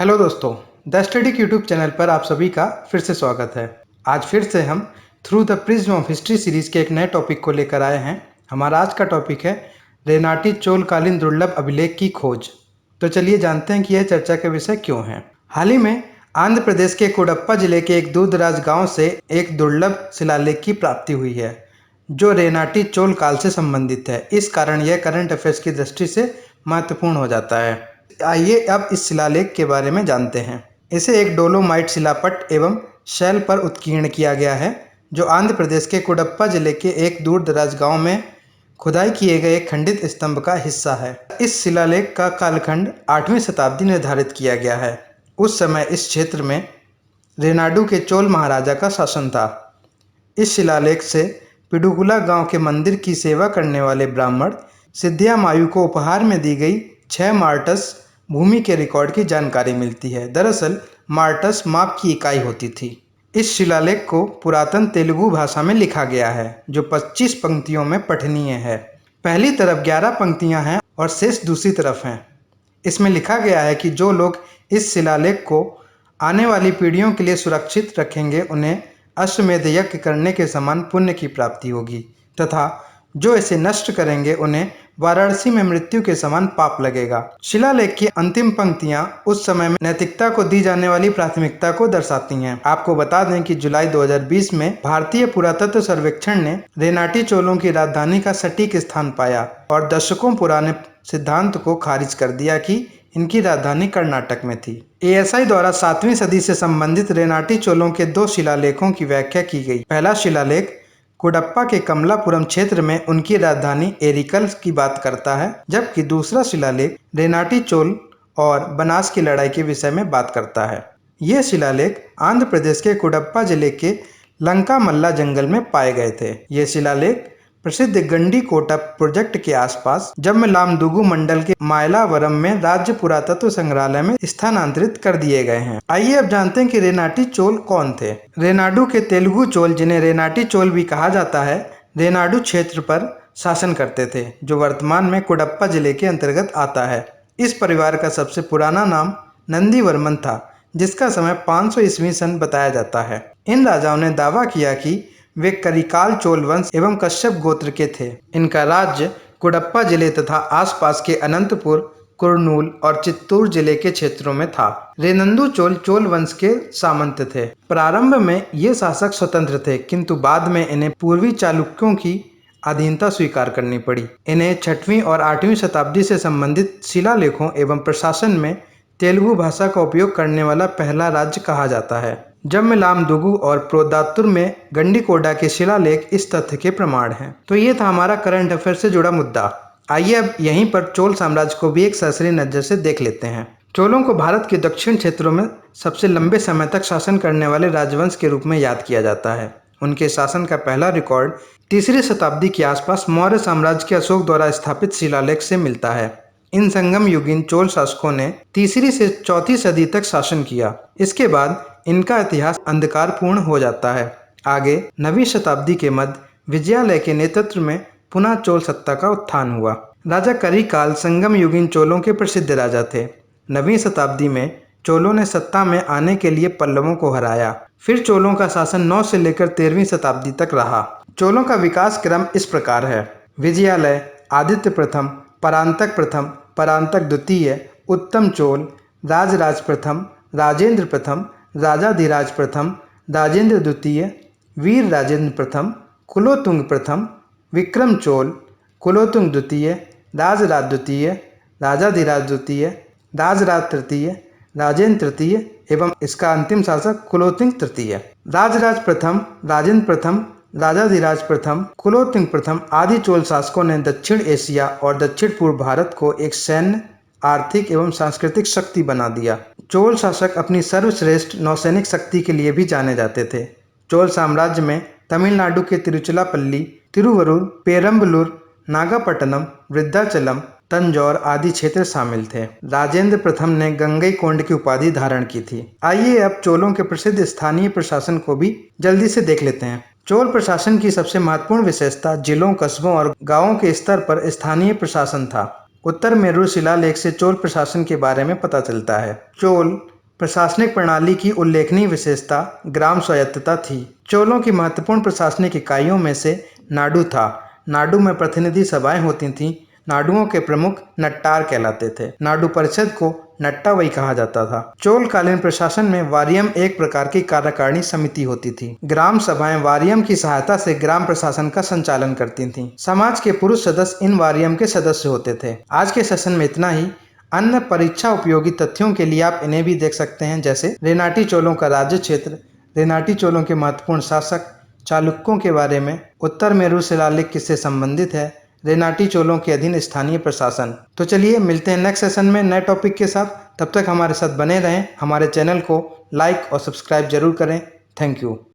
Hello दोस्तों, the study YouTube channel पर आप सभी का फिर से स्वागत है। आज फिर से हम through the prism of history series के एक नए टॉपिक को लेकर आए हैं। हमारा आज का टॉपिक है रेनाटी चोलकालीन दुर्लभ अभिलेख की खोज। तो चलिए जानते हैं कि यह चर्चा का विषय क्यों है। हाल ही में आंध्र प्रदेश के कोडप्पा जिले के एक दूरदराज गाँव से एक दुर्लभ शिलालेख की प्राप्ति हुई है जो रेनाटी चोल काल से संबंधित है। इस कारण यह करंट अफेयर्स की दृष्टि से महत्वपूर्ण हो जाता है। आइए अब इस शिलालेख के बारे में जानते हैं। इसे एक डोलोमाइट शिलापट एवं शैल पर उत्कीर्ण किया गया है जो आंध्र प्रदेश के कोडप्पा जिले के एक दूर दराज गाँव में खुदाई किए गए एक खंडित स्तंभ का हिस्सा है। इस शिलालेख का कालखंड 8वीं शताब्दी निर्धारित किया गया है। उस समय इस क्षेत्र में रेनाडू के चोल महाराजा का शासन था। इस शिलालेख से पिडुगुला गांव के मंदिर की सेवा करने वाले ब्राह्मण सिद्धियामायु को उपहार में दी गई 6 मार्टस भूमि के रिकॉर्ड की जानकारी मिलती है। दरअसल मार्टस माप की इकाई होती थी। इस शिलालेख को पुरातन तेलुगु भाषा में लिखा गया है जो 25 पंक्तियों में पठनीय है। पहली तरफ 11 पंक्तियां हैं और शेष दूसरी तरफ हैं। इसमें लिखा गया है कि जो लोग इस शिलालेख को आने वाली पीढ़ियों के लिए सुरक्षित रखेंगे उन्हें अश्वमेध यज्ञ करने के समान पुण्य की प्राप्ति होगी तथा जो इसे नष्ट करेंगे उन्हें वाराणसी में मृत्यु के समान पाप लगेगा। शिलालेख की अंतिम पंक्तियां उस समय में नैतिकता को दी जाने वाली प्राथमिकता को दर्शाती हैं। आपको बता दें कि जुलाई 2020 में भारतीय पुरातत्व सर्वेक्षण ने रेनाटी चोलों की राजधानी का सटीक स्थान पाया और दशकों पुराने सिद्धांत को खारिज कर दिया कि इनकी राजधानी कर्नाटक में थी। एएसआई द्वारा 7वीं सदी से संबंधित रेनाटी चोलों के 2 शिलालेखों की व्याख्या की गई। पहला शिलालेख कोडप्पा के कमलापुरम क्षेत्र में उनकी राजधानी एरिकल की बात करता है, जबकि दूसरा शिलालेख रेनाटी चोल और बनास की लड़ाई के विषय में बात करता है। ये शिलालेख आंध्र प्रदेश के कोडप्पा जिले के लंका मल्ला जंगल में पाए गए थे। ये शिलालेख प्रसिद्ध गंडीकोटा प्रोजेक्ट के आसपास जम्मलामदुगु मंडल के मायलावरम में राज्य पुरातत्व संग्रहालय में स्थानांतरित कर दिए गए हैं। आइए अब जानते हैं कि रेनाटी चोल कौन थे। रेनाडू के तेलुगु चोल, जिन्हें रेनाटी चोल भी कहा जाता है, रेनाडू क्षेत्र पर शासन करते थे जो वर्तमान में कोडप्पा जिले के अंतर्गत आता है। इस परिवार का सबसे पुराना नाम नंदीवर्मन था जिसका समय 500 ईस्वी सन बताया जाता है। इन राजाओं ने दावा किया कि वे करिकाल चोल वंश एवं कश्यप गोत्र के थे। इनका राज्य कोडप्पा जिले तथा आसपास के अनंतपुर, कुर्नूल और चित्तूर जिले के क्षेत्रों में था। रेनंदू चोल चोल वंश के सामंत थे। प्रारंभ में ये शासक स्वतंत्र थे किंतु बाद में इन्हें पूर्वी चालुक्यों की अधीनता स्वीकार करनी पड़ी। इन्हें 6वीं और 8वीं शताब्दी से संबंधित शिलालेखों एवं प्रशासन में तेलुगु भाषा का उपयोग करने वाला पहला राज्य कहा जाता है। जम्मलामदुगु और प्रोदातुर में गंडीकोटा के शिलालेख इस तथ्य के प्रमाण हैं। तो ये था हमारा करंट अफेयर से जुड़ा मुद्दा। आइए अब यहीं पर चोल साम्राज्य को भी एक सरसरी नजर से देख लेते हैं। चोलों को भारत के दक्षिण क्षेत्रों में सबसे लंबे समय तक शासन करने वाले राजवंश के रूप में याद किया जाता है। उनके शासन का पहला रिकॉर्ड 3री शताब्दी के आसपास मौर्य साम्राज्य के अशोक द्वारा स्थापित शिलालेख से मिलता है। इन संगम युगीन चोल शासकों ने 3री से 4थी सदी तक शासन किया। इसके बाद इनका इतिहास अंधकारपूर्ण हो जाता है। आगे 9वीं शताब्दी के मध्य विजयालय के नेतृत्व में पुनः चोल सत्ता का उत्थान हुआ। राजा करिकाल संगम युगीन चोलों के प्रसिद्ध राजा थे। 9वीं शताब्दी में चोलों ने सत्ता में आने के लिए पल्लवों को हराया। फिर चोलों का शासन 9 से लेकर 13वीं शताब्दी तक रहा। चोलों का विकास क्रम इस प्रकार है: विजयालय, आदित्य प्रथम, परांतक प्रथम, परांतक द्वितीय, उत्तम चोल, राजराज प्रथम, राजेंद्र प्रथम, राजाधिराज प्रथम, राजेंद्र द्वितीय, वीर राजेंद्र प्रथम, कुलोतुंग प्रथम, विक्रम चोल, कुलोतुंग द्वितीय, राजराज द्वितीय, राजाधिराज द्वितीय, राजराज तृतीय, राजेंद्र तृतीय एवं इसका अंतिम शासक कुलोतुंग तृतीय। राजराज प्रथम, राजेंद्र प्रथम, राजाधिराज प्रथम, कुलोतुंग प्रथम आदि चोल शासकों ने दक्षिण एशिया और दक्षिण पूर्व भारत को एक सैन्य, आर्थिक एवं सांस्कृतिक शक्ति बना दिया। चोल शासक अपनी सर्वश्रेष्ठ नौसैनिक शक्ति के लिए भी जाने जाते थे। चोल साम्राज्य में तमिलनाडु के तिरुचिरापल्ली, तिरुवरूर, पेरम्बलूर, नागापट्टनम, वृद्धाचलम, तंजौर आदि क्षेत्र शामिल थे। राजेंद्र प्रथम ने गंगईकोंड की उपाधि धारण की थी। आइए अब चोलों के प्रसिद्ध स्थानीय प्रशासन को भी जल्दी से देख लेते हैं। चोल प्रशासन की सबसे महत्वपूर्ण विशेषता जिलों, कस्बों और गांवों के स्तर पर स्थानीय प्रशासन था। उत्तर मेरू शिलालेख से चोल प्रशासन के बारे में पता चलता है। चोल प्रशासनिक प्रणाली की उल्लेखनीय विशेषता ग्राम स्वायत्तता थी। चोलों की महत्वपूर्ण प्रशासनिक इकाइयों में से नाडु था। नाडु में प्रतिनिधि सभाएं होती थीं। नाडुओं के प्रमुख नट्टार कहलाते थे। नाडु परिषद को नट्टावई कहा जाता था। चोल कालीन प्रशासन में वारियम एक प्रकार की कार्यकारिणी समिति होती थी। ग्राम सभाएं वारियम की सहायता से ग्राम प्रशासन का संचालन करती थीं। समाज के पुरुष सदस्य इन वारियम के सदस्य होते थे। आज के सेशन में इतना ही। अन्य परीक्षा उपयोगी तथ्यों के लिए आप इन्हें भी देख सकते हैं, जैसे रेनाटी चोलों का राज्य क्षेत्र, रेनाटी चोलों के महत्वपूर्ण शासक, चालुक्यों के बारे में, उत्तर मेरू शिलालेख किससे संबंधित है, रेनाटी चोलों के अधीन स्थानीय प्रशासन। तो चलिए मिलते हैं नेक्स्ट सेशन में नए टॉपिक के साथ। तब तक हमारे साथ बने रहें। हमारे चैनल को लाइक और सब्सक्राइब जरूर करें। Thank you.